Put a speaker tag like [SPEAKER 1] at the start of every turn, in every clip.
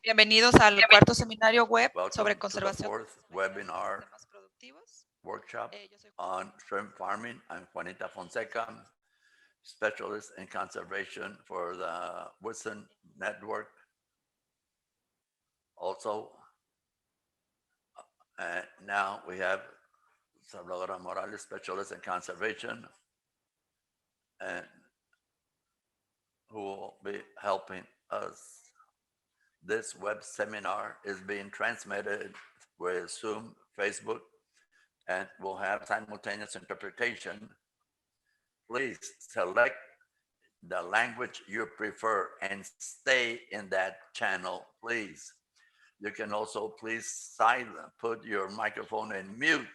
[SPEAKER 1] Bienvenidos al cuarto seminario web sobre
[SPEAKER 2] Welcome to the
[SPEAKER 1] conservación
[SPEAKER 2] fourth
[SPEAKER 1] de
[SPEAKER 2] webinar
[SPEAKER 1] sistemas productivos.
[SPEAKER 2] workshop
[SPEAKER 1] Yo soy
[SPEAKER 2] on shrimp farming. I'm Juanita Fonseca, specialist in conservation for the Wilson Network. Also, now we have Salvador Morales, specialist in conservation, and who will be helping us. This web seminar is being transmitted with Zoom, Facebook, and will have simultaneous interpretation. Please select the language you prefer and stay in that channel, please. You can also please put your microphone in mute.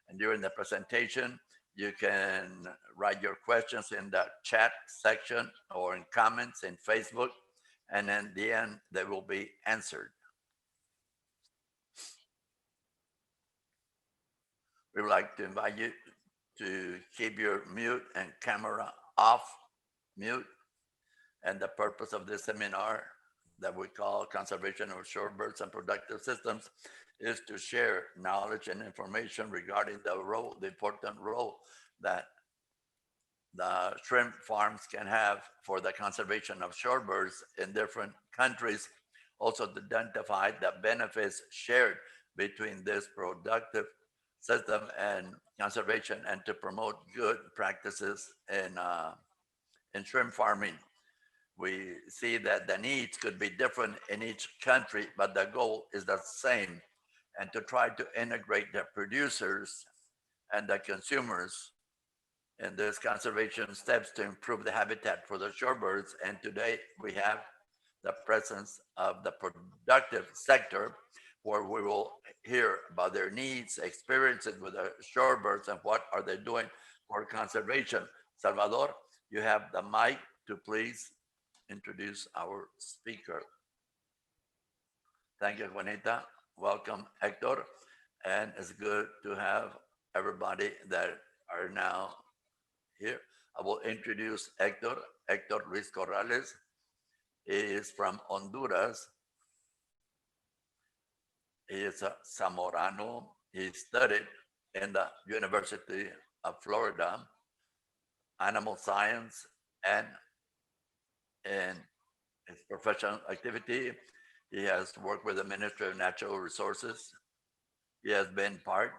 [SPEAKER 2] And during the presentation, you can write your questions in the chat section or in comments in Facebook. And in the end, they will be answered. We would like to invite you to keep your mute and camera off, mute. And the purpose of this seminar that we call Conservation of Shorebirds and Productive Systems is to share knowledge and information regarding the important role that the shrimp farms can have for the conservation of shorebirds in different countries. Also to identify the benefits shared between this productive system and conservation, and to promote good practices in shrimp farming. We see that the needs could be different in each country, but the goal is the same, and to try to integrate the producers and the consumers in this conservation steps to improve the habitat for the shorebirds. And today we have the presence of the productive sector, where we will hear about their needs, experiences with the shorebirds, and what are they doing for conservation. Salvador, you have the mic to please introduce our speaker. Thank you, Juanita. Welcome, Héctor. And it's good to have everybody that are now here. I will introduce Héctor Rhys Corrales. He is from Honduras. He is a Zamorano. He studied in the University of Florida, animal science, and in his professional activity, he has worked with the Ministry of Natural Resources. He has been part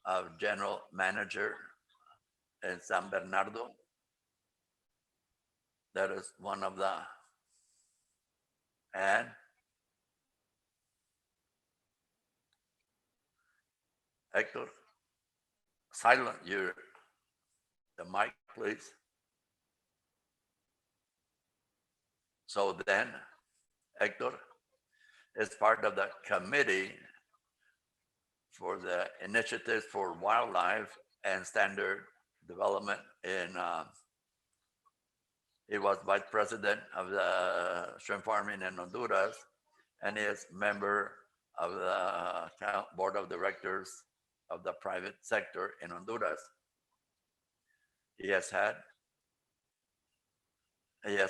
[SPEAKER 2] of general manager in San Bernardo. That is one of the, and Héctor, silent the mic, please. So then, Héctor is part of the committee for the Initiatives for Wildlife and Standard Development he was vice president of the shrimp farming in Honduras, and he is member of the board of directors of the private sector in Honduras. He has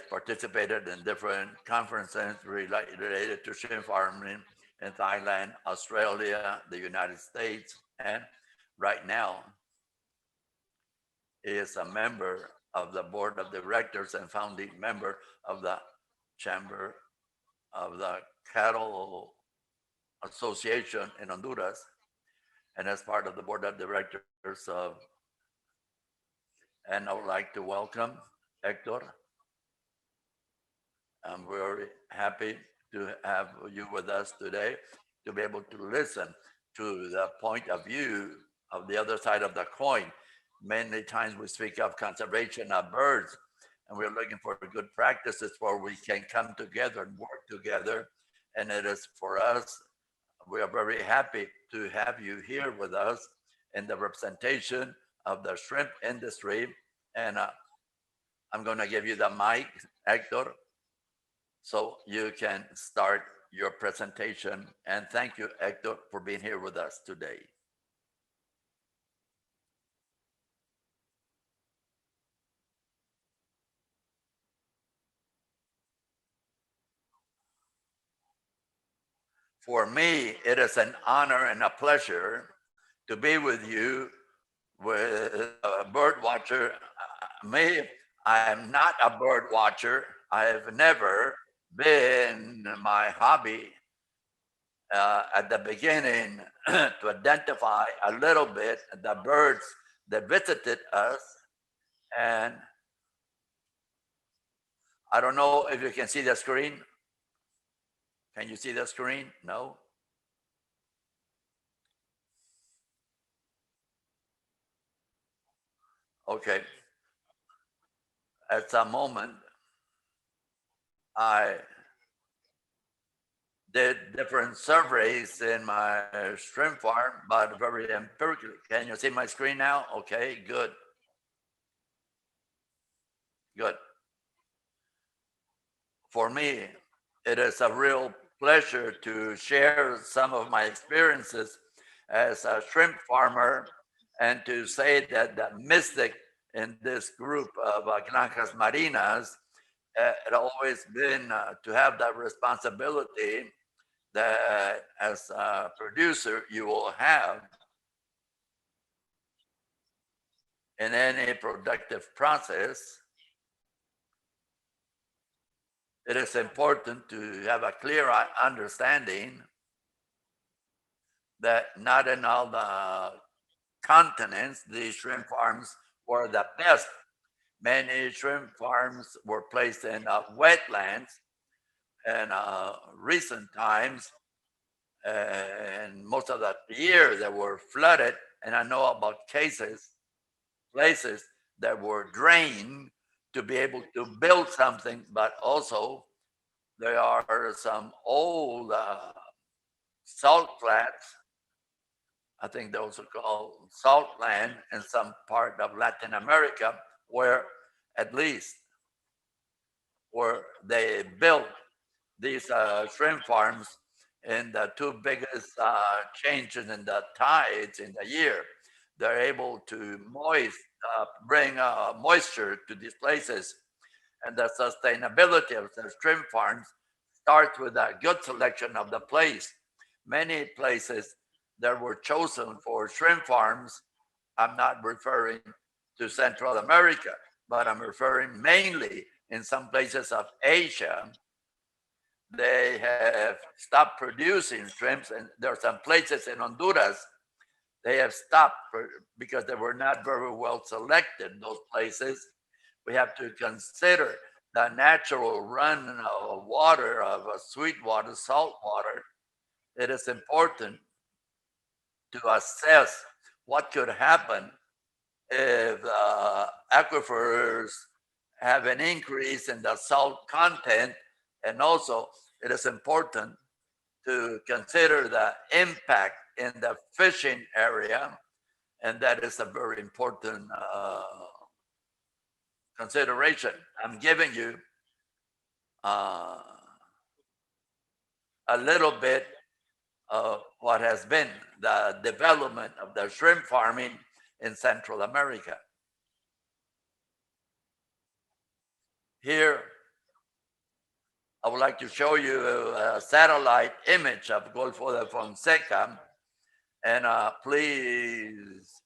[SPEAKER 2] participated in different conferences related to shrimp farming in Thailand, Australia, the United States, and right now he is a member of the board of directors and founding member of the Chamber of the Cattle Association in Honduras, and as part of the board of directors of. And I would like to welcome Héctor. I'm very happy to have you with us today, to be able to listen to the point of view of the other side of the coin. Many times we speak of conservation of birds, and we're looking for good practices where we can come together and work together. And it is for us, we are very happy to have you here with us in the representation of the shrimp industry. And I'm going to give you the mic, Héctor, so you can start your presentation. And thank you, Héctor, for being here with us today. For me, it is an honor and a pleasure to be with you with a bird watcher. Me, I am not a bird watcher. I have never been my hobby at the beginning to identify a little bit the birds that visited us. And I don't know if you can see the screen. Can you see the screen? No? Okay. At some moment, I did different surveys in my shrimp farm, but very empirically. Can you see my screen now? Okay, good. Good. For me, it is a real pleasure to share some of my experiences as a shrimp farmer and to say that the mystic in this group of Granjas Marinas had always been to have that responsibility that as a producer you will have in any productive process. It is important to have a clear understanding that not in all the continents the shrimp farms were the best. Many shrimp farms were placed in wetlands in recent times, and most of the year they were flooded. And I know about places that were drained to be able to build something, but also there are some old salt flats. I think those are called salt land in some part of Latin America, where at least where they built these shrimp farms in the two biggest changes in the tides in the year. They're able to bring moisture to these places. And the sustainability of the shrimp farms starts with a good selection of the place. Many places that were chosen for shrimp farms, I'm not referring to Central America, but I'm referring mainly in some places of Asia. They have stopped producing shrimps, and there are some places in Honduras they have stopped because they were not very well selected. Those places, we have to consider the natural run of water, of sweet water, salt water. It is important to assess what could happen if aquifers have an increase in the salt content. And also, it is important to consider the impact in the fishing area. And that is a very important consideration. I'm giving you a little bit of what has been the development of the shrimp farming in Central America. Here, I would like to show you a satellite image of Golfo de Fonseca, and please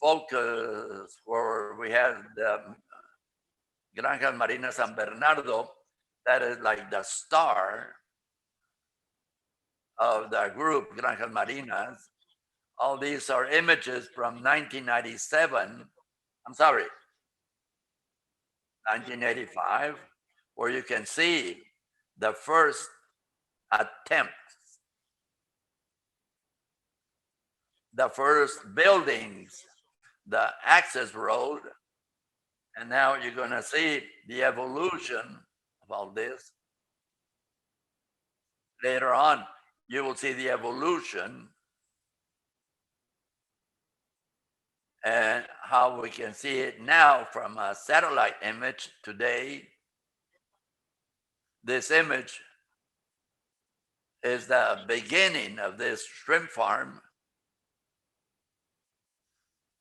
[SPEAKER 2] focus where we have the Granjas Marinas San Bernardo. That is like the star of the group, Granjas Marinas. All these are images from 1997. I'm sorry, 1985, where you can see the first attempt, the first buildings, the access road, and now you're going to see the evolution of all this. Later on, you will see the evolution and how we can see it now from a satellite image today. This image is the beginning of this shrimp farm.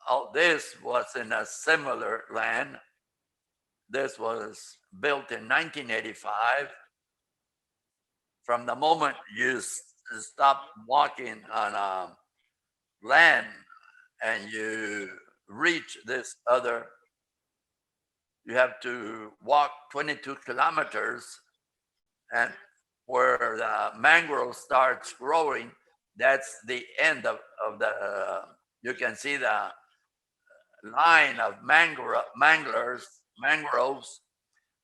[SPEAKER 2] All this was in a similar land. This was built in 1985. from the moment you stop walking on land and you reach this other, you have to walk 22 kilometers, and where the mangrove starts growing, that's the end of the, you can see the line of mangroves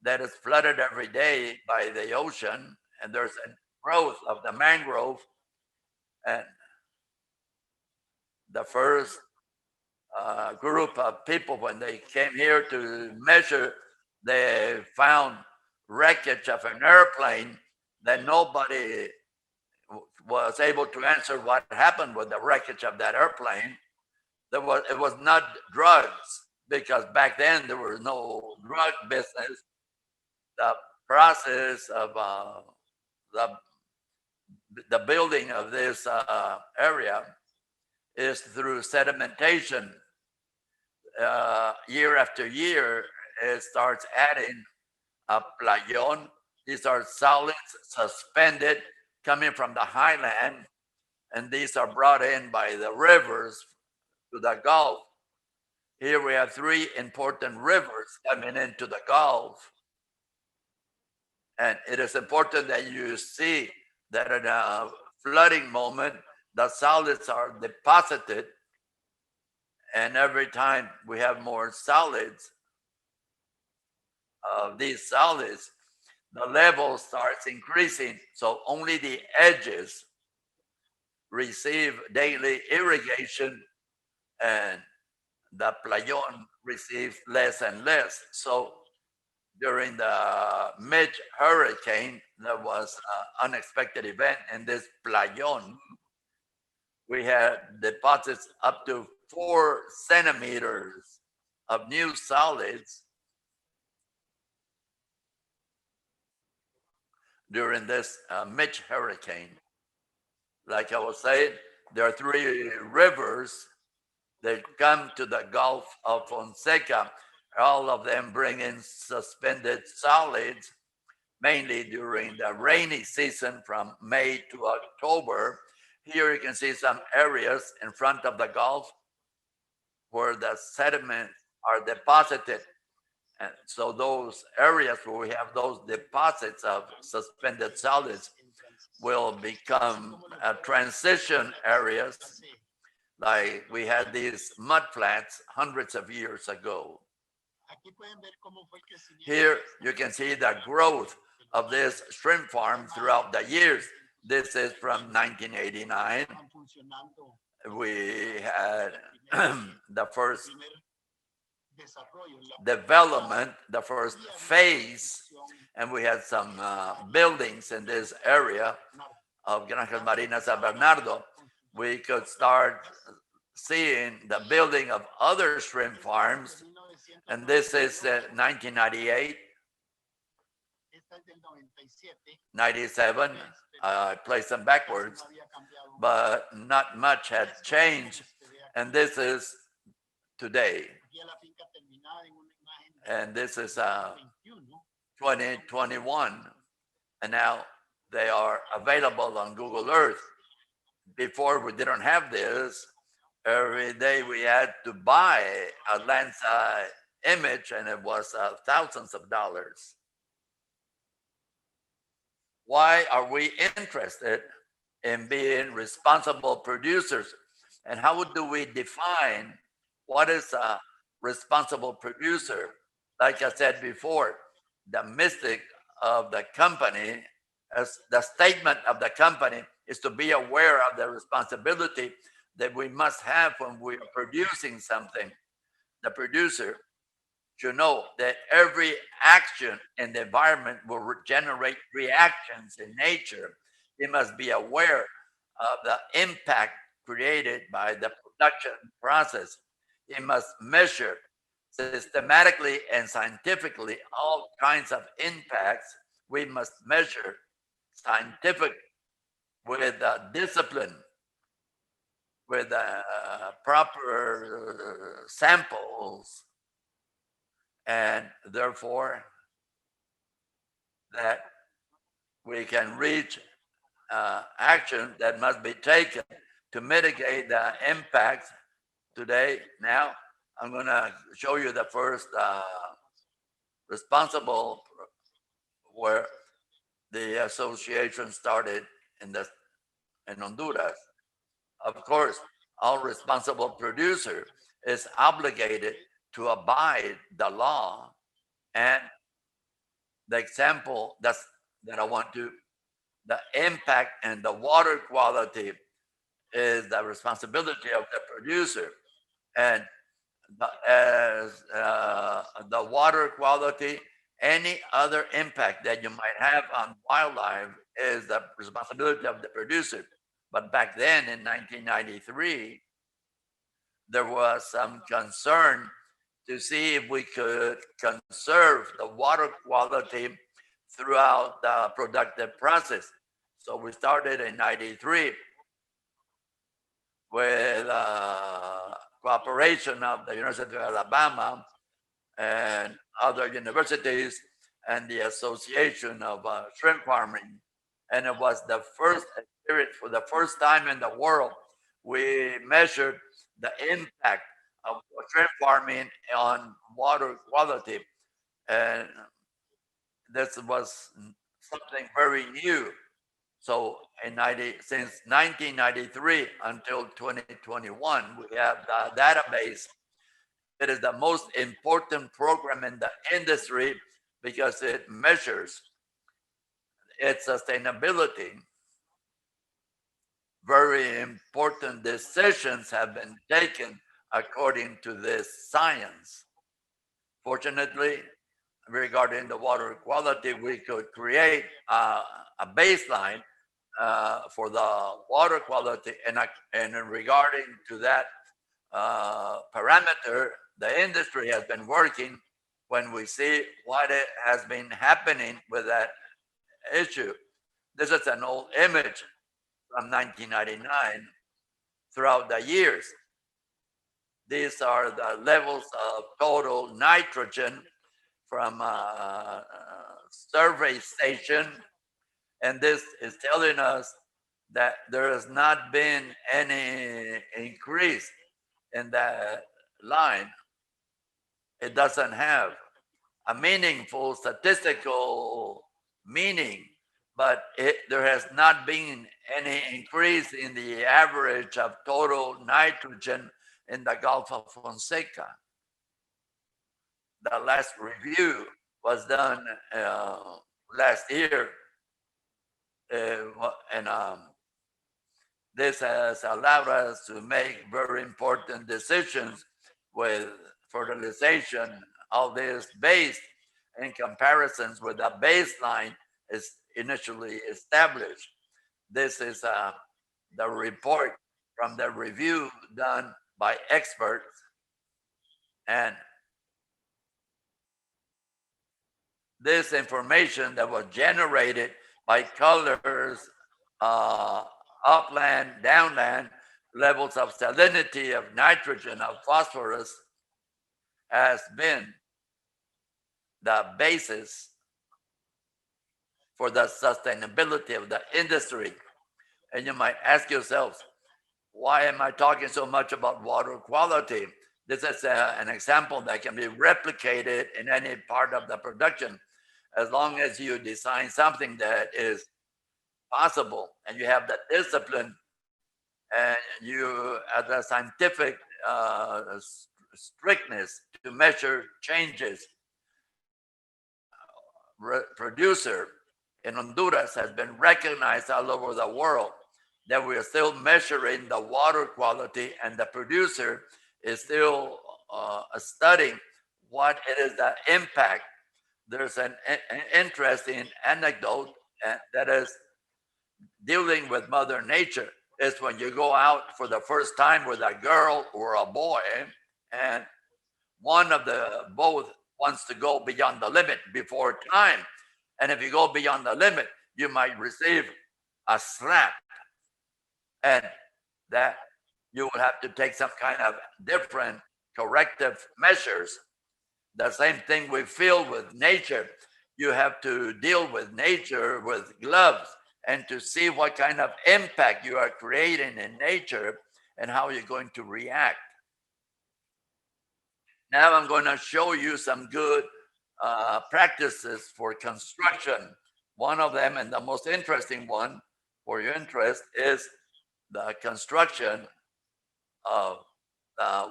[SPEAKER 2] that is flooded every day by the ocean, and there's a growth of the mangrove. And the first group of people, when they came here to measure, they found wreckage of an airplane that nobody was able to answer what happened with the wreckage of that airplane. It was not drugs, because back then there was no drug business. The process of the building of this area is through sedimentation. Year after year, it starts adding a playón. These are solids suspended coming from the highland, and these are brought in by the rivers to the Gulf. Here we have three important rivers coming into the Gulf. And it is important that you see that in a flooding moment, the solids are deposited. And every time we have more solids, these solids, the level starts increasing. So only the edges receive daily irrigation, and the playón receives less and less. So during the mid-hurricane, there was an unexpected event in this playón. We had deposits up to 4 centimeters of new solids during this mid-hurricane. Like I was saying, there are 3 rivers that come to the Gulf of Fonseca. All of them bring in suspended solids, mainly during the rainy season from May to October. Here you can see some areas in front of the Gulf where the sediments are deposited. And so those areas where we have those deposits of suspended solids will become transition areas, like we had these mud flats hundreds of years ago. Here you can see the growth of this shrimp farm throughout the years. This is from 1989. We had the first development, the first phase, and we had some buildings in this area of Granjas Marinas San Bernardo. We could start seeing the building of other shrimp farms, and this is 1998, 97. I placed them backwards, but not much had changed, and this is today. And this is 2021, and now they are available on Google Earth. Before we didn't have this. Every day we had to buy a Landsat image, and it was thousands of dollars. Why are we interested in being responsible producers? And how do we define what is a responsible producer? Like I said before, the mystic of the company, as the statement of the company, is to be aware of the responsibility that we must have when we are producing something. The producer should know that every action in the environment will generate reactions in nature. He must be aware of the impact created by the production process. He must measure systematically and scientifically all kinds of impacts. We must measure scientific with discipline, with proper samples, and therefore that we can reach action that must be taken to mitigate the impacts today. Now, I'm going to show you the first responsible where the association started in Honduras. Of course, all responsible producer is obligated to abide the law, and the example that I want to, the impact and the water quality is the responsibility of the producer, and as the water quality, any other impact that you might have on wildlife is the responsibility of the producer. But back then in 1993, there was some concern to see if we could conserve the water quality throughout the productive process. So we started in 93 with cooperation of the University of Alabama and other universities and the Association of Shrimp Farming. And it was the first experience, for the first time in the world, we measured the impact of shrimp farming on water quality. And this was something very new. So since 1993 until 2021, we have the database. It is the most important program in the industry because it measures its sustainability. Very important decisions have been taken according to this science. Fortunately, regarding the water quality, we could create a baseline for the water quality, and regarding to that parameter, the industry has been working. When we see what it has been happening with that issue, this is an old image from 1999. Throughout the years, these are the levels of total nitrogen from a survey station, and this is telling us that there has not been any increase in that line. It doesn't have a meaningful statistical meaning, but there has not been any increase in the average of total nitrogen in the Gulf of Fonseca. The last review was done last year, and this has allowed us to make very important decisions with fertilization. All this based in comparisons with the baseline is initially established. This is the report from the review done by experts, and this information that was generated by colors, upland, downland, levels of salinity, of nitrogen, of phosphorus, has been the basis for the sustainability of the industry. And you might ask yourselves, why am I talking so much about water quality? This is an example that can be replicated in any part of the production, as long as you design something that is possible and you have the discipline and you have the scientific strictness to measure changes. Producer in Honduras has been recognized all over the world that we are still measuring the water quality, and the producer is still studying what it is the impact. There's an interesting anecdote that is dealing with Mother Nature. Is when you go out for the first time with a girl or a boy, and one of the both wants to go beyond the limit before time. And if you go beyond the limit, you might receive a slap, and that you will have to take some kind of different corrective measures. The same thing we feel with nature. You have to deal with nature with gloves and to see what kind of impact you are creating in nature and how you're going to react. Now I'm going to show you some good practices for construction. One of them, and the most interesting one for your interest, is the construction of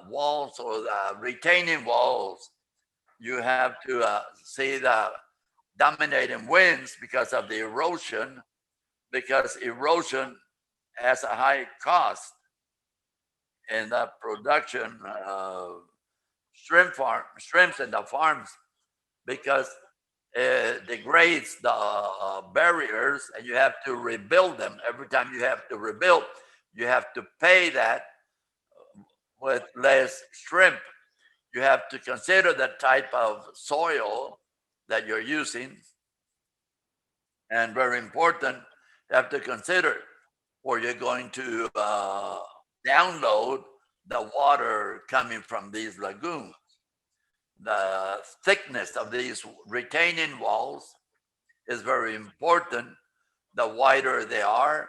[SPEAKER 2] walls or the retaining walls. You have to see the dominating winds because of the erosion, because erosion has a high cost in the production of shrimps in the farms, because it degrades the barriers and you have to rebuild them. Every time you have to rebuild, you have to pay that with less shrimp. You have to consider the type of soil that you're using. And very important, you have to consider where you're going to download the water coming from these lagoons. The thickness of these retaining walls is very important. The wider they are,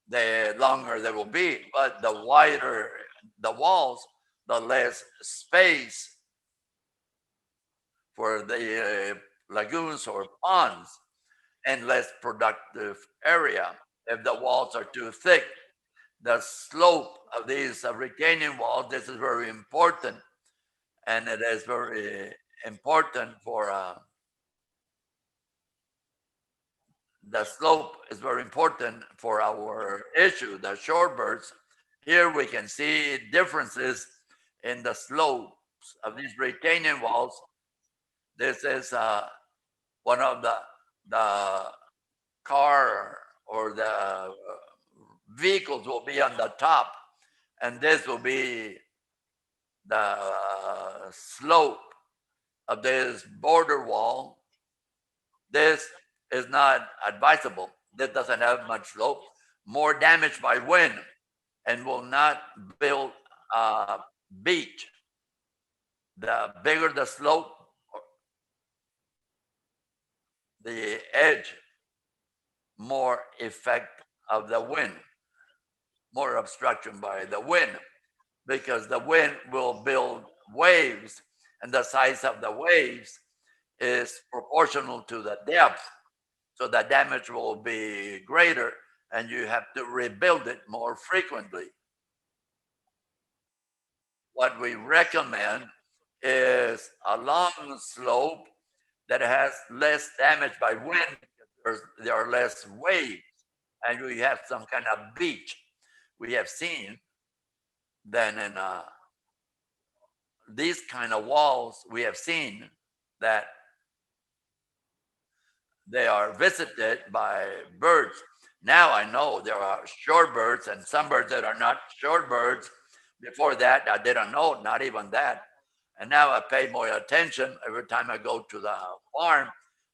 [SPEAKER 2] the longer they will be. But the wider the walls, the less space for the lagoons or ponds and less productive area. If the walls are too thick, the slope of these retaining walls, this is very important. And it is very important for the slope is very important for our issue, the shorebirds. Here we can see differences in the slopes of these retaining walls. This is one of the car or the vehicles will be on the top, and this will be the slope of this border wall. This is not advisable. This doesn't have much slope, more damage by wind, and will not build a beach. The bigger the slope, the edge, more effect of the wind, more obstruction by the wind, because the wind will build waves, and the size of the waves is proportional to the depth. So the damage will be greater, and you have to rebuild it more frequently. What we recommend is a long slope that has less damage by wind. There are less waves, and we have some kind of beach. We have seen then in these kind of walls, we have seen that they are visited by birds. Now I know there are shorebirds and some birds that are not shorebirds. Before that, I didn't know, not even that. And now I pay more attention every time I go to the farm,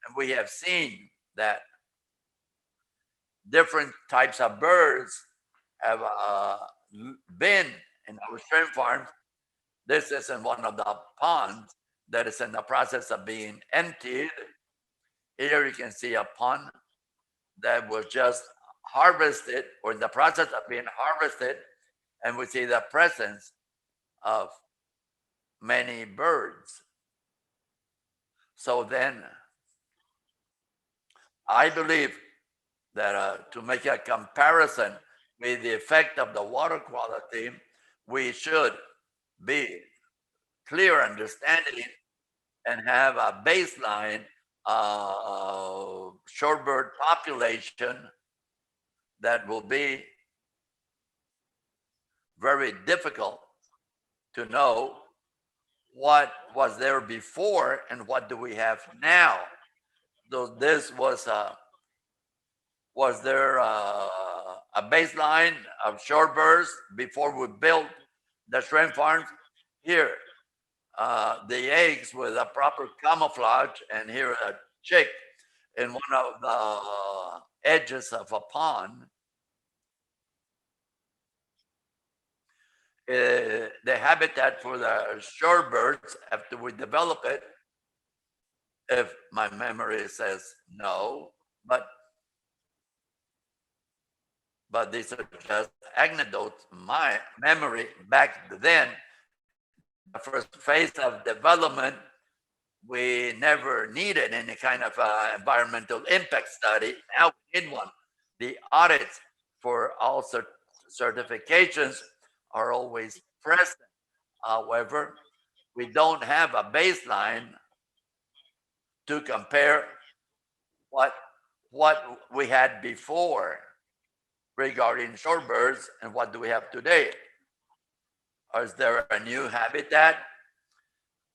[SPEAKER 2] and we have seen that different types of birds have been in our shrimp farms. This is in one of the ponds that is in the process of being emptied. Here you can see a pond that was just harvested or in the process of being harvested, and we see the presence of many birds. So then I believe that to make a comparison with the effect of the water quality, we should be clear understanding and have a baseline shorebird population that will be very difficult to know what was there before and what do we have now. So this was there a baseline of shorebirds before we built the shrimp farms? Here, the eggs with a proper camouflage, and here a chick in one of the edges of a pond. The habitat for the shorebirds after we develop it, if my memory says no, but but these are just anecdotes. My memory back then, the first phase of development, we never needed any kind of environmental impact study. Now we need one. The audits for all certifications are always present. However, we don't have a baseline to compare what we had before regarding shorebirds and what do we have today. Or is there a new habitat?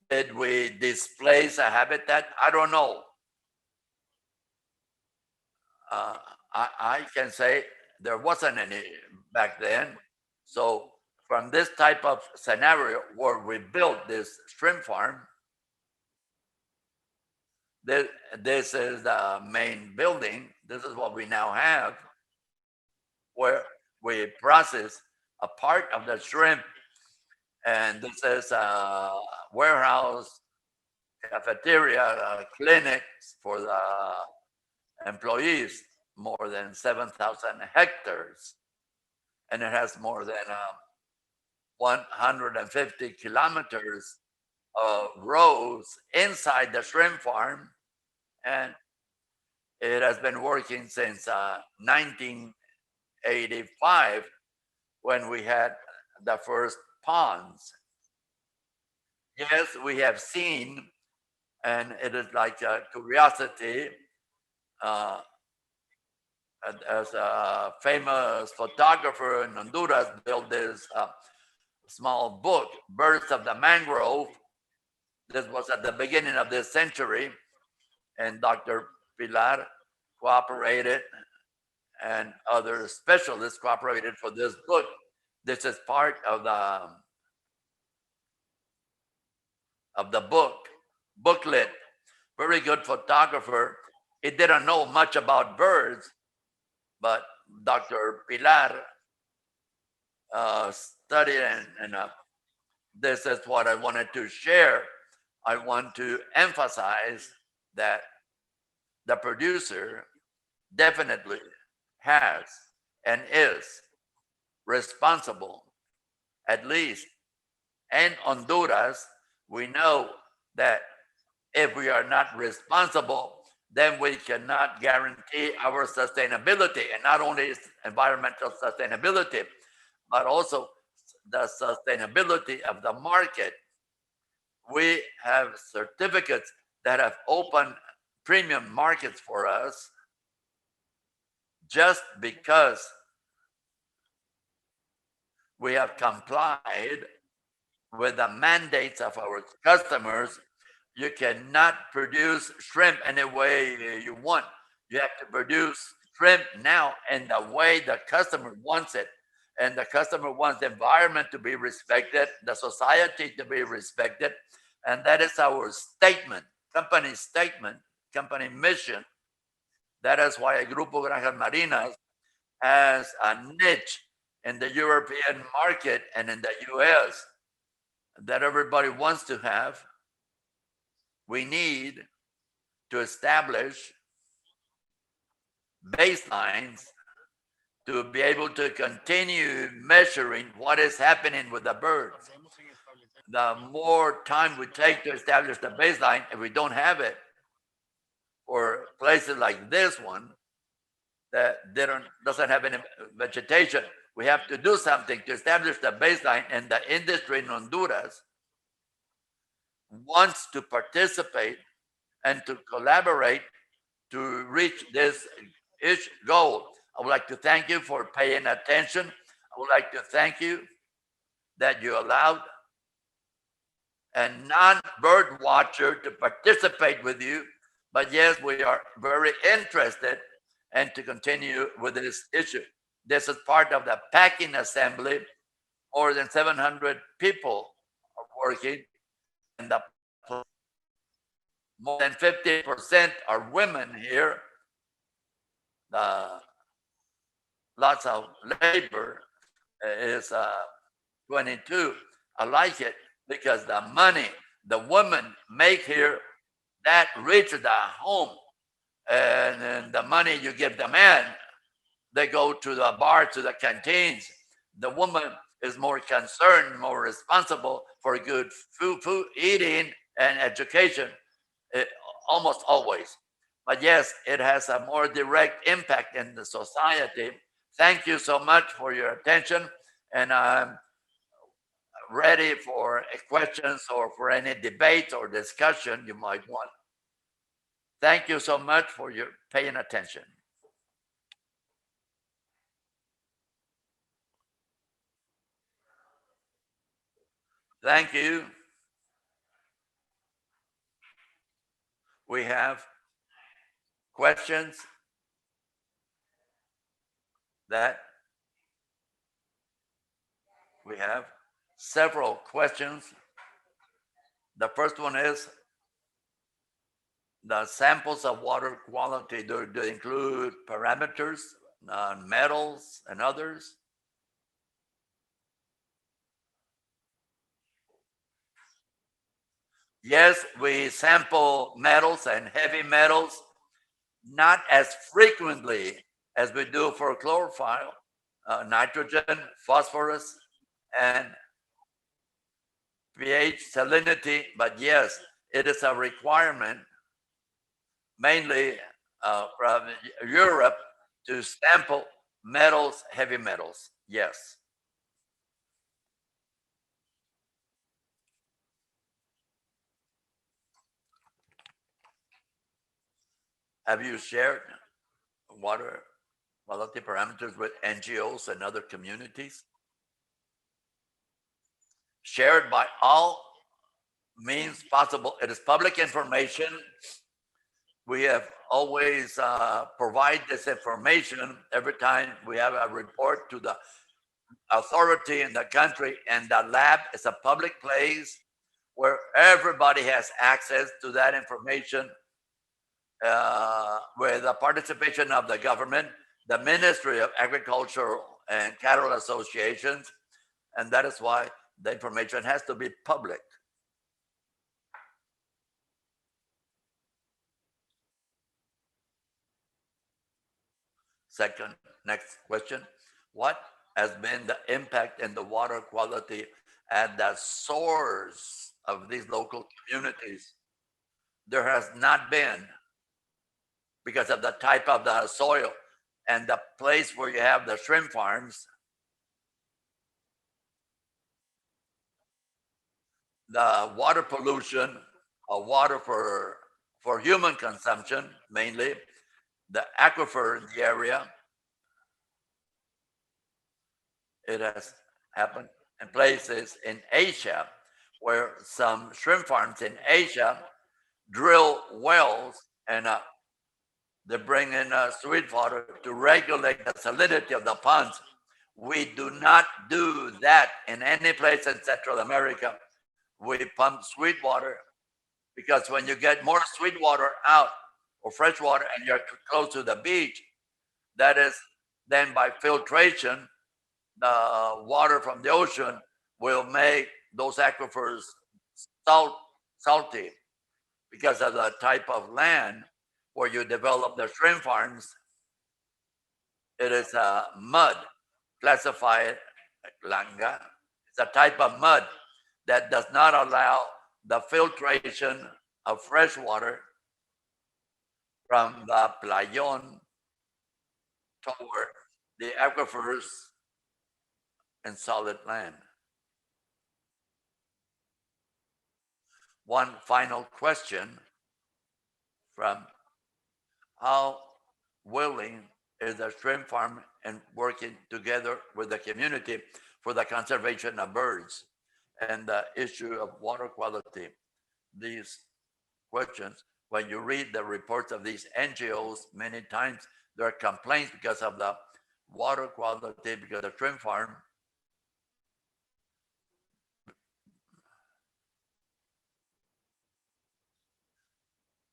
[SPEAKER 2] Did we displace a habitat? I don't know. I can say there wasn't any back then. So from this type of scenario where we built this shrimp farm, this is the main building. This is what we now have, where we process a part of the shrimp. And this is a warehouse, cafeteria, clinics for the employees, more than 7,000 hectares. And it has more than 150 kilometers of roads inside the shrimp farm. And it has been working since 1985 when we had the first ponds. Yes, we have seen, and it is like a curiosity. As a famous photographer in Honduras built this small book, Birds of the Mangrove. This was at the beginning of this century, and Dr. Pilar cooperated, and other specialists cooperated for this book. This is part of the booklet. Very good photographer. He didn't know much about birds, but Dr. Pilar studied, and this is what I wanted to share. I want to emphasize that the producer definitely has and is responsible. At least in Honduras, we know that if we are not responsible, then we cannot guarantee our sustainability, and not only environmental sustainability, but also the sustainability of the market. We have certificates that have opened premium markets for us just because we have complied with the mandates of our customers. You cannot produce shrimp any way you want. You have to produce shrimp now in the way the customer wants it. And the customer wants the environment to be respected, the society to be respected. And that is our statement, company mission. That is why Grupo Granjas Marinas has a niche in the European market and in the US that everybody wants to have. We need to establish baselines to be able to continue measuring what is happening with the birds. The more time we take to establish the baseline, if we don't have it, or places like this one that doesn't have any vegetation, we have to do something to establish the baseline. And the industry in Honduras wants to participate and to collaborate to reach this goal. I would like to thank you for paying attention. I would like to thank you that you allowed a non-bird watcher to participate with you. But yes, we are very interested and to continue with this issue. This is part of the packing assembly. More than 700 people are working, and more than 50% are women here. Lots of labor is 22. I like it because the money the women make here, that reaches the home, and then the money you give the man they go to the bar, to the canteens. The woman is more concerned, more responsible for good food eating and education, eh, almost always. But yes, it has a more direct impact in the society. Thank you so much for your attention, and I'm ready for questions or for any debate or discussion you might want. Thank you so much for your paying attention. Thank you. We have questions that we have several questions. The first one is the samples of water quality, do they include parameters, metals, and others? Yes, we sample metals and heavy metals, not as frequently as we do for chlorophyll, nitrogen, phosphorus, and pH, salinity, but yes, it is a requirement, mainly from Europe, to sample metals, heavy metals. Yes. Have you shared water quality parameters with NGOs and other communities? Shared by all means possible. It is public information. We have always provide this information every time we have a report to the authority in the country, and the lab is a public place where everybody has access to that information with the participation of the government, the Ministry of Agriculture and cattle associations, and that is why the information has to be public. Second, next question. What has been the impact in the water quality at the source of these local communities? There has not been, because of the type of the soil and the place where you have the shrimp farms. The water pollution, water for human consumption, mainly the aquifer in the area, it has happened in places in Asia where some shrimp farms in Asia drill wells and they bring in sweet water to regulate the salinity of the ponds. We do not do that in any place in Central America. We pump sweet water because when you get more sweet water out or fresh water and you're close to the beach, that is then by filtration, the water from the ocean will make those aquifers salty because of the type of land where you develop the shrimp farms. It is mud, classified langa. It's a type of mud that does not allow the filtration of fresh water from the playon toward the aquifers and solid land. One final question from how willing is the shrimp farm and working together with the community for the conservation of birds and the issue of water quality? These questions, when you read the reports of these NGOs, many times there are complaints because of the water quality, because the shrimp farm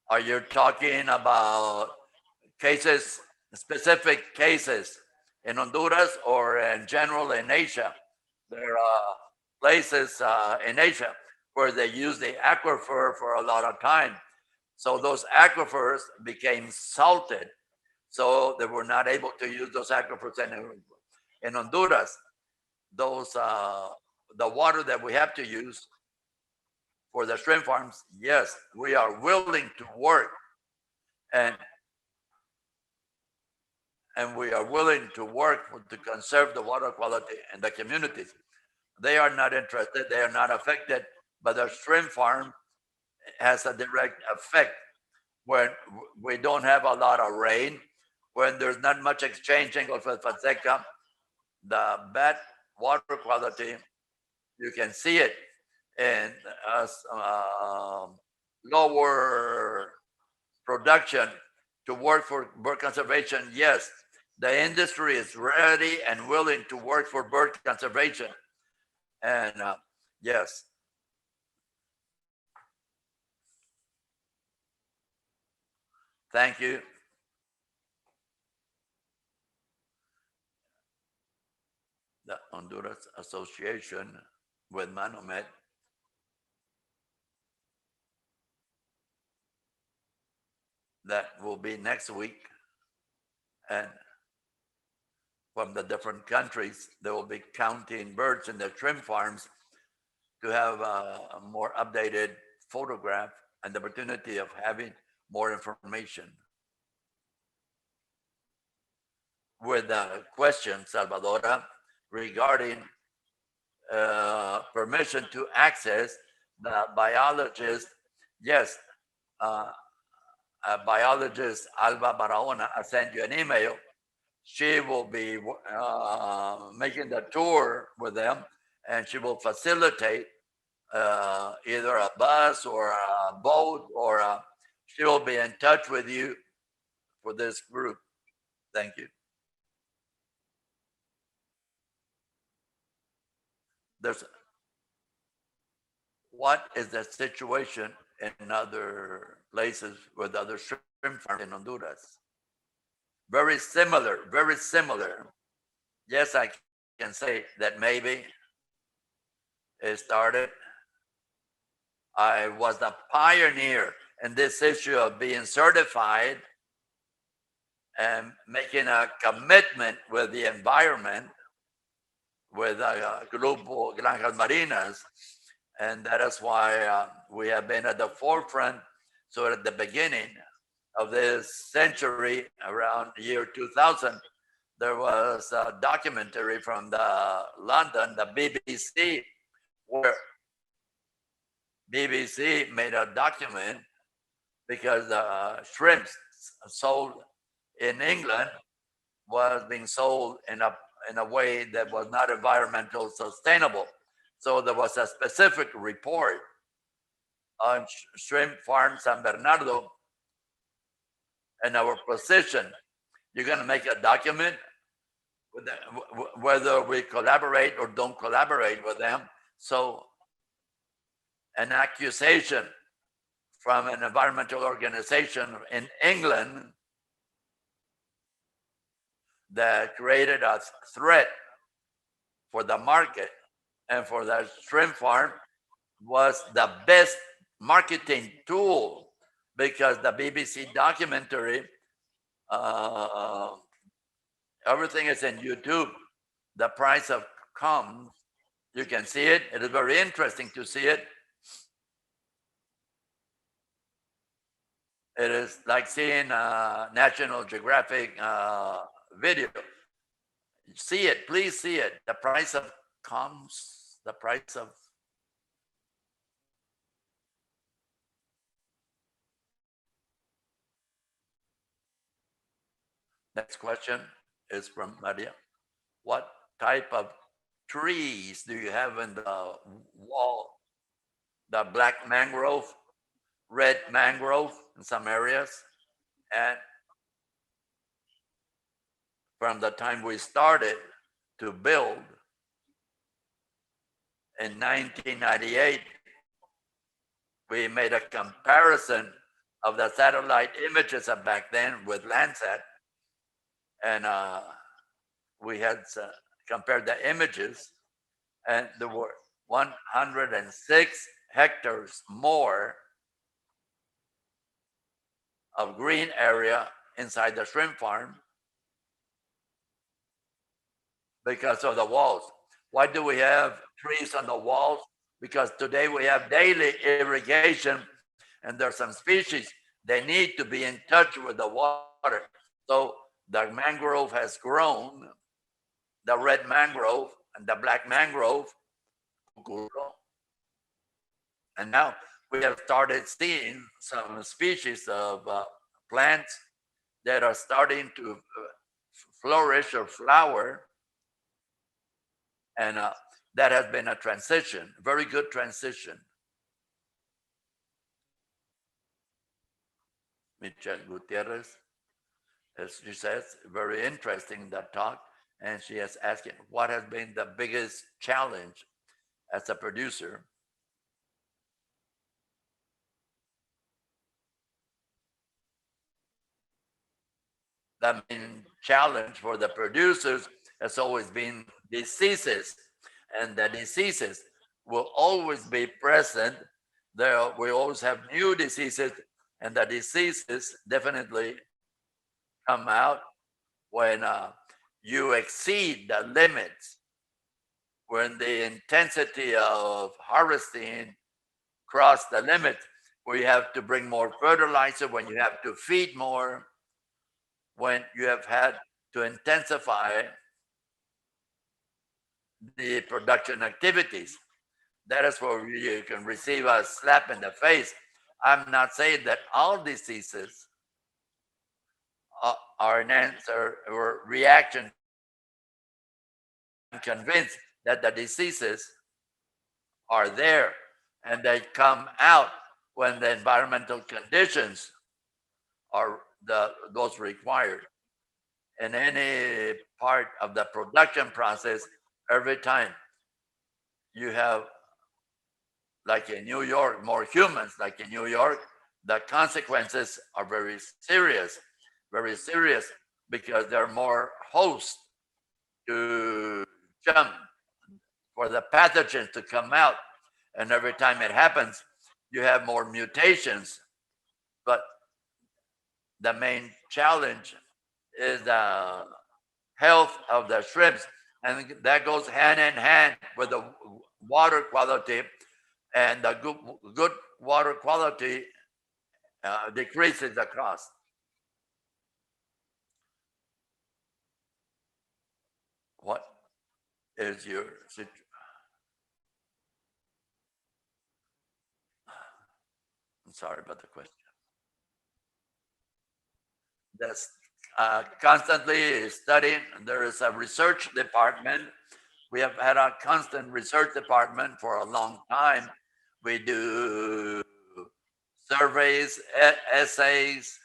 [SPEAKER 2] are you talking about cases, specific cases in Honduras or in general in Asia? There are places in Asia where they use the aquifer for a lot of time. So those aquifers became salted. So they were not able to use those aquifers in Honduras. Those the water that we have to use for the shrimp farms, yes, we are willing to work and we are willing to work to conserve the water quality in the communities. They are not interested, they are not affected, but the shrimp farm has a direct effect when we don't have a lot of rain, when there's not much exchanging of Fonseca, the bad water quality, you can see it in lower production to work for bird conservation. Yes, the industry is ready and willing to work for bird conservation. And yes. Thank you. The Honduras Association with Manomet that will be next week. And from the different countries, they will be counting birds in the shrimp farms to have a more updated photograph and the opportunity of having more information. With a question, Salvadora, regarding permission to access the biologist. Yes, biologist Alba Barahona, I sent you an email. She will be making the tour with them, and she will facilitate either a bus or a boat, or she will be in touch with you for this group. Thank you. What is the situation in other places with other shrimp farms in Honduras? Very similar, very similar. Yes, I can say that maybe it started. I was the pioneer in this issue of being certified and making a commitment with the environment with Grupo, Granjas, Marinas. And that is why we have been at the forefront. So at the beginning of this century, around the year 2000, there was a documentary from London, the BBC, where BBC made a document because the shrimps sold in England was being sold in a way that was not environmental sustainable. So there was a specific report on shrimp farm San Bernardo and our position. You're going to make a document with whether we collaborate or don't collaborate with them. So an accusation from an environmental organization in England that created a threat for the market and for the shrimp farm was the best marketing tool, because the BBC documentary, everything is in YouTube. The price of comes, you can see it. It is very interesting to see it. It is like seeing a National Geographic video. See it, please see it. The price of comes, the price of Next question is from Maria. What type of trees do you have in the wall? The black mangrove, red mangrove in some areas. And from the time we started to build in 1998, we made a comparison of the satellite images of back then with Landsat. And we had compared the images, and there were 106 hectares more of green area inside the shrimp farm because of the walls. Why do we have trees on the walls? Because today we have daily irrigation, and there's some species, they need to be in touch with the water. So the mangrove has grown, the red mangrove and the black mangrove, and now we have started seeing some species of plants that are starting to flourish or flower, and that has been a transition, very good transition. Michelle Gutierrez, as she says, very interesting that talk, and she is asking what has been the biggest challenge as a producer. The main challenge for the producers has always been diseases, and the diseases will always be present. There, we always have new diseases, and the diseases definitely come out when you exceed the limits, when the intensity of harvesting cross the limit, where you have to bring more fertilizer, when you have to feed more, when you have had to intensify the production activities. That is where you can receive a slap in the face. I'm not saying that all diseases are an answer or reaction. I'm convinced that the diseases are there and they come out when the environmental conditions are those required. In any part of the production process, every time you have, like in New York, more humans, like in New York, the consequences are very serious because there are more hosts to jump for the pathogens to come out. And every time it happens, you have more mutations. But the main challenge is the health of the shrimps. And that goes hand in hand with the water quality, and the good water quality decreases the cost. What is your situation? I'm sorry about the question. That's constantly studying. There is a research department. We have had a constant research department for a long time. We do surveys, essays,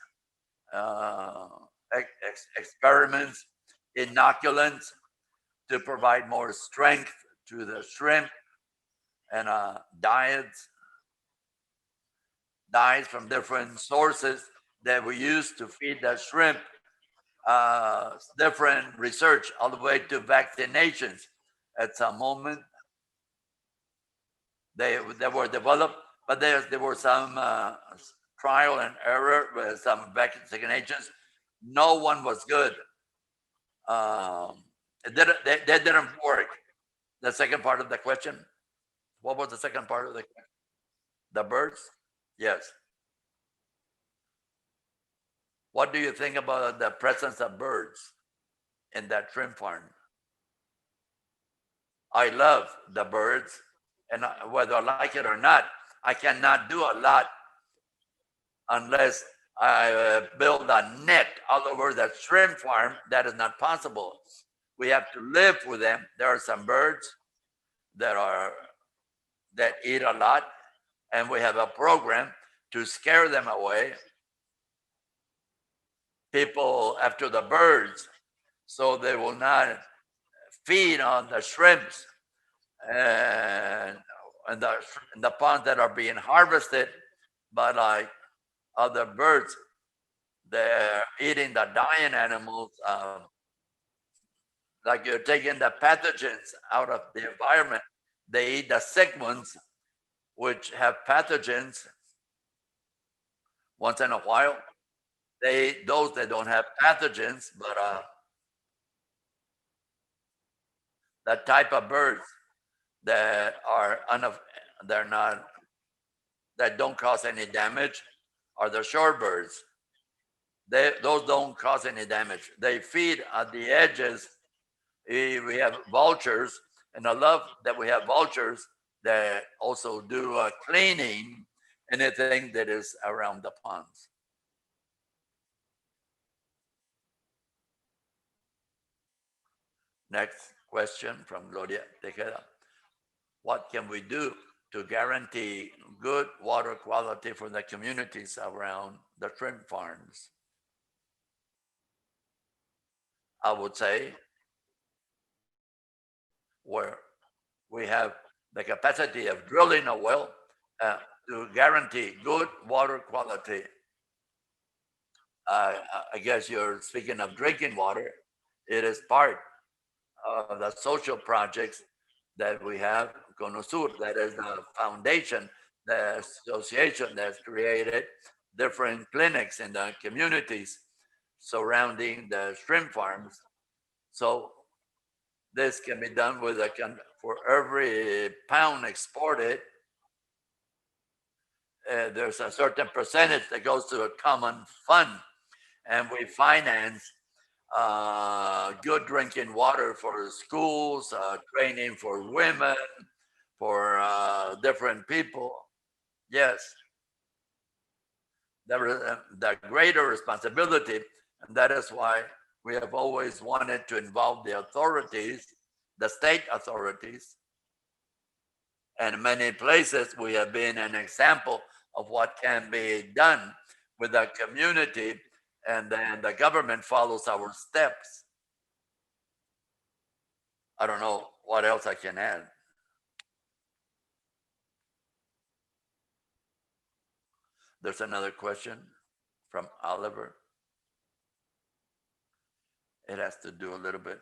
[SPEAKER 2] experiments, inoculants to provide more strength to the shrimp, and diets from different sources that we use to feed the shrimp, different research all the way to vaccinations. At some moment, they were developed, but there were some trial and error with some vaccinations. No one was good. They didn't work. The second part of the question. What was the second part of the question? The birds? Yes. What do you think about the presence of birds in that shrimp farm? I love the birds, and whether I like it or not, I cannot do a lot unless I build a net all over the shrimp farm. That is not possible. We have to live with them. There are some birds that eat a lot, and we have a program to scare them away. People after the birds, so they will not feed on the shrimps and the ponds that are being harvested by like other birds. They're eating the dying animals. Like you're taking the pathogens out of the environment. They eat the sick ones, which have pathogens once in a while. those that don't have pathogens, but the type of birds that are they're not, that don't cause any damage are the shorebirds. Those don't cause any damage. They feed at the edges. We have vultures, and I love that we have vultures that also do cleaning anything that is around the ponds. Next question from Gloria Tejeda. What can we do to guarantee good water quality for the communities around the shrimp farms? I would say where we have the capacity of drilling a well to guarantee good water quality. I guess you're speaking of drinking water. It is part of the social projects that we have, CONOSUR, that is the foundation, the association that's created different clinics in the communities surrounding the shrimp farms. So this can be done with for every pound exported, there's a certain percentage that goes to a common fund, and we finance good drinking water for schools, training for women, for different people. Yes, the greater responsibility, and that is why we have always wanted to involve the authorities, the state authorities. And in many places, we have been an example of what can be done with the community, and then the government follows our steps. I don't know what else I can add. There's another question from Oliver. It has to do a little bit.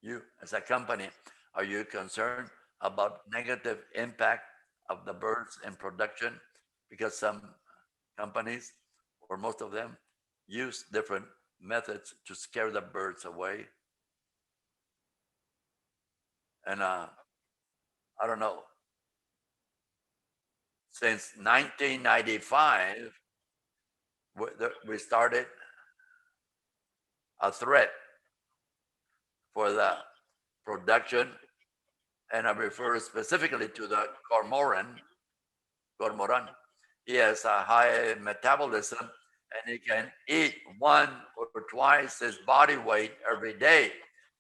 [SPEAKER 2] You, as a company, are you concerned about negative impact of the birds in production? Because some companies, or most of them, use different methods to scare the birds away. And I don't know, since 1995, we started a threat for the production, and I refer specifically to the cormorant. He has a high metabolism, and he can eat 1 or twice his body weight every day.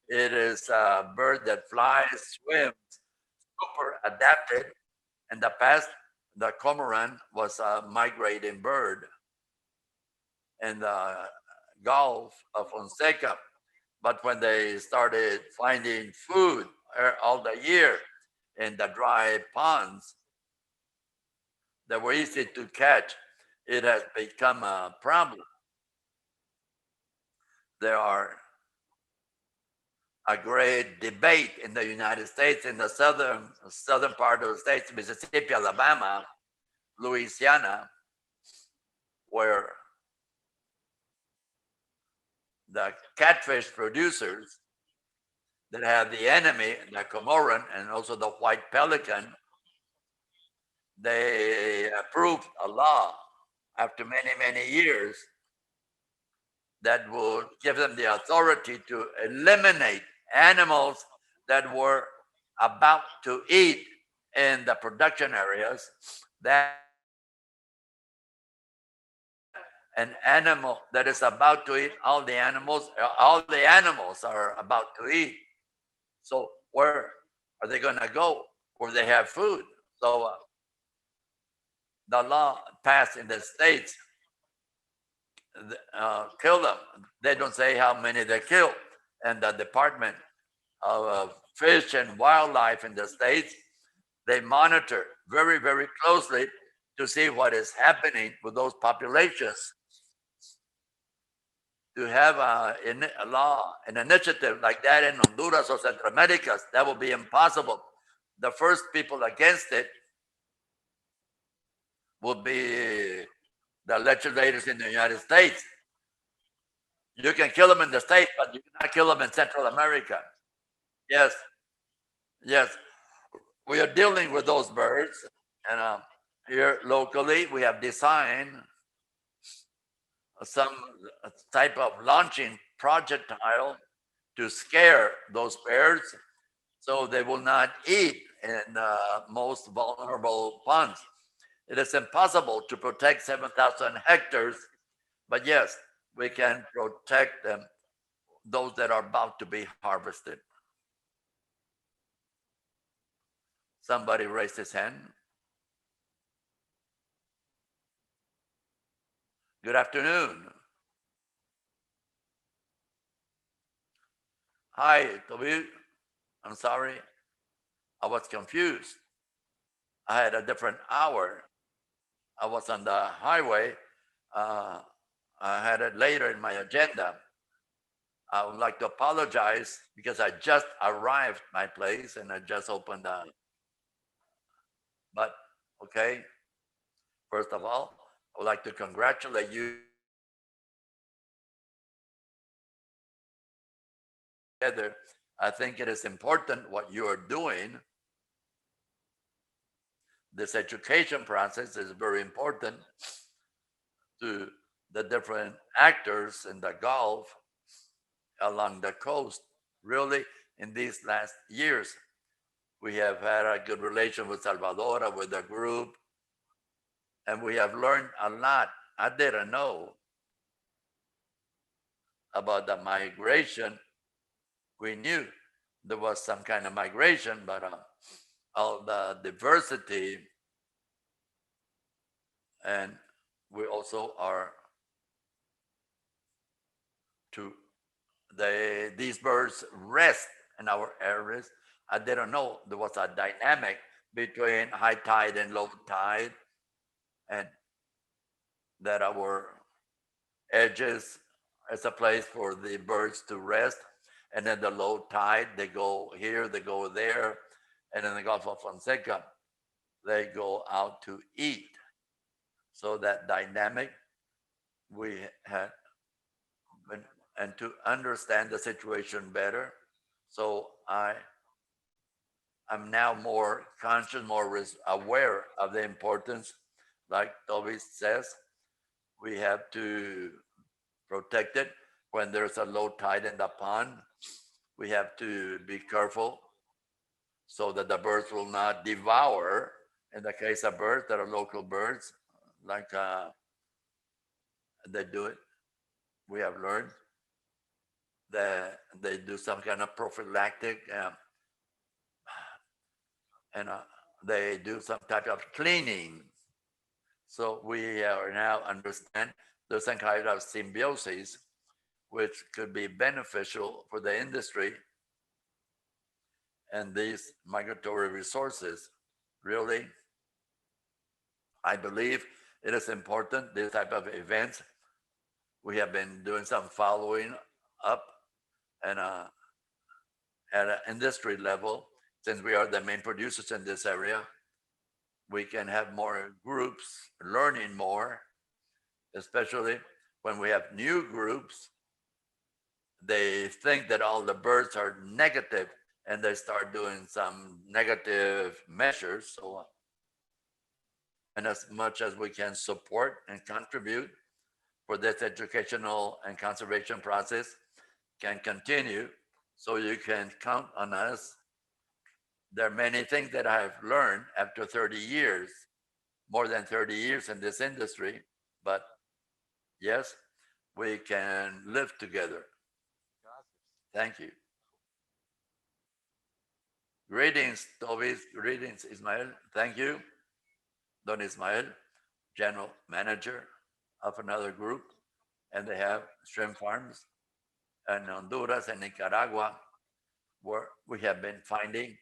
[SPEAKER 2] It is a bird that flies, swims, super adapted. In the past, the cormorant was a migrating bird in the Gulf of Fonseca. But when they started finding food all the year in the dry ponds that were easy to catch, it has become a problem. There are a great debate in the United States, in the southern part of the states, Mississippi, Alabama, Louisiana, where the catfish producers that have the enemy, the cormorant, and also the white pelican, they approved a law after many, many years that would give them the authority to eliminate animals that were about to eat in the production areas. That an animal that is about to eat all the animals are about to eat. So where are they going to go? Where they have food? So the law passed in the states kill them. They don't say how many they kill. And the Department of Fish and Wildlife in the states, they monitor very, very closely to see what is happening with those populations. To have a law, an initiative like that in Honduras or Central America, that will be impossible. The first people against it would be the legislators in the United States. You can kill them in the States, but you cannot kill them in Central America. Yes, yes. We are dealing with those birds. And here locally, we have designed some type of launching projectile to scare those birds so they will not eat in most vulnerable ponds. It is impossible to protect 7,000 hectares, but yes, we can protect them, those that are about to be harvested. Somebody raised his hand. Good afternoon. Hi, Toby. I'm sorry. I was confused. I had a different hour. I was on the highway. I had it later in my agenda. I would like to apologize because I just arrived my place and I just opened the. But okay, first of all, I would like to congratulate you together. I think it is important what you are doing. This education process is very important to the different actors in the Gulf along the coast. Really, in these last years, we have had a good relation with Salvador, with the group, and we have learned a lot. I didn't know about the migration. We knew there was some kind of migration, but all the diversity, and we also are to these birds rest in our areas. I didn't know there was a dynamic between high tide and low tide, and that our edges is a place for the birds to rest. And then the low tide, they go here, they go there, and in the Gulf of Fonseca, they go out to eat. So that dynamic we had, and to understand the situation better. So I'm now more conscious, more aware of the importance. Like Toby says, we have to protect it when there's a low tide in the pond. We have to be careful so that the birds will not devour. In the case of birds that are local birds, like they do it, we have learned that they do some kind of prophylactic and they do some type of cleaning. So we are now understand there's some kind of symbiosis which could be beneficial for the industry and these migratory resources. Really, I believe it is important, this type of events. We have been doing some following up and at an industry level, since we are the main producers in this area, we can have more groups learning more, especially when we have new groups. They think that all the birds are negative and they start doing some negative measures. So, and as much as we can support and contribute for this educational and conservation process can continue, so you can count on us. There are many things that I have learned after 30 years, more than 30 years in this industry, but yes, we can live together. Thank you. Greetings, Toby. Greetings, Ismael. Thank you. Don Ismael, General Manager of another group, and they have shrimp farms in Honduras and Nicaragua, where we have been finding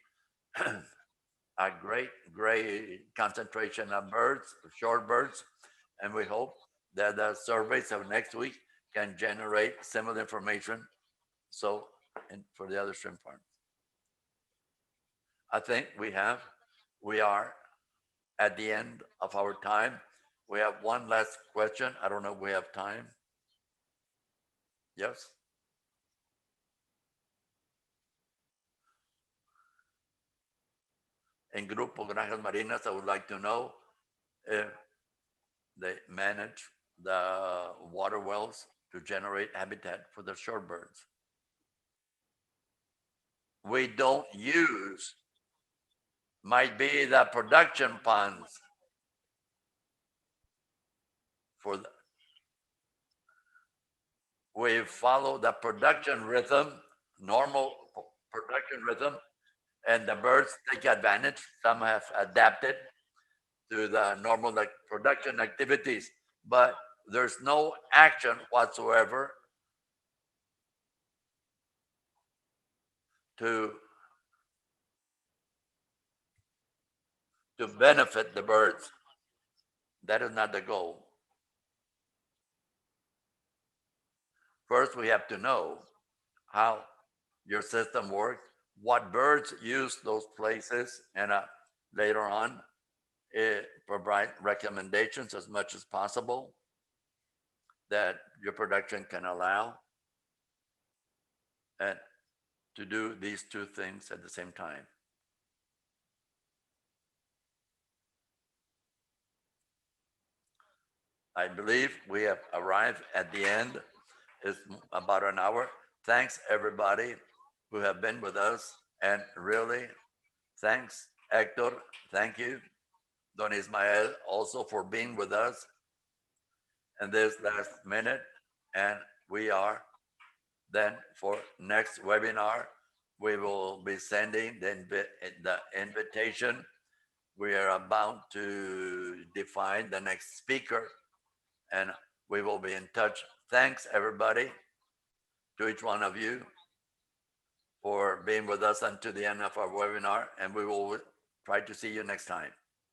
[SPEAKER 2] a great concentration of birds, shorebirds, and we hope that the surveys of next week can generate similar information. So, and for the other shrimp farms, I think we are at the end of our time. We have one last question. I don't know if we have time. Yes? In Grupo Granjas Marinas, I would like to know if they manage the water wells to generate habitat for the shorebirds. We don't use, might be the production ponds for the, we follow the production rhythm, normal production rhythm, and the birds take advantage. Some have adapted to the normal production activities, but there's no action whatsoever to benefit the birds. That is not the goal. First, we have to know how your system works, what birds use those places, and later on, provide recommendations as much as possible that your production can allow, and to do these two things at the same time. I believe we have arrived at the end. It's about an hour. Thanks everybody who have been with us, and really thanks Héctor, thank you. Don Ismael also for being with us in this last minute. And we are then for next webinar, we will be sending the invitation. We are about to define the next speaker, and we will be in touch. Thanks everybody, to each one of you, for being with us until the end of our webinar, and we will try to see you next time.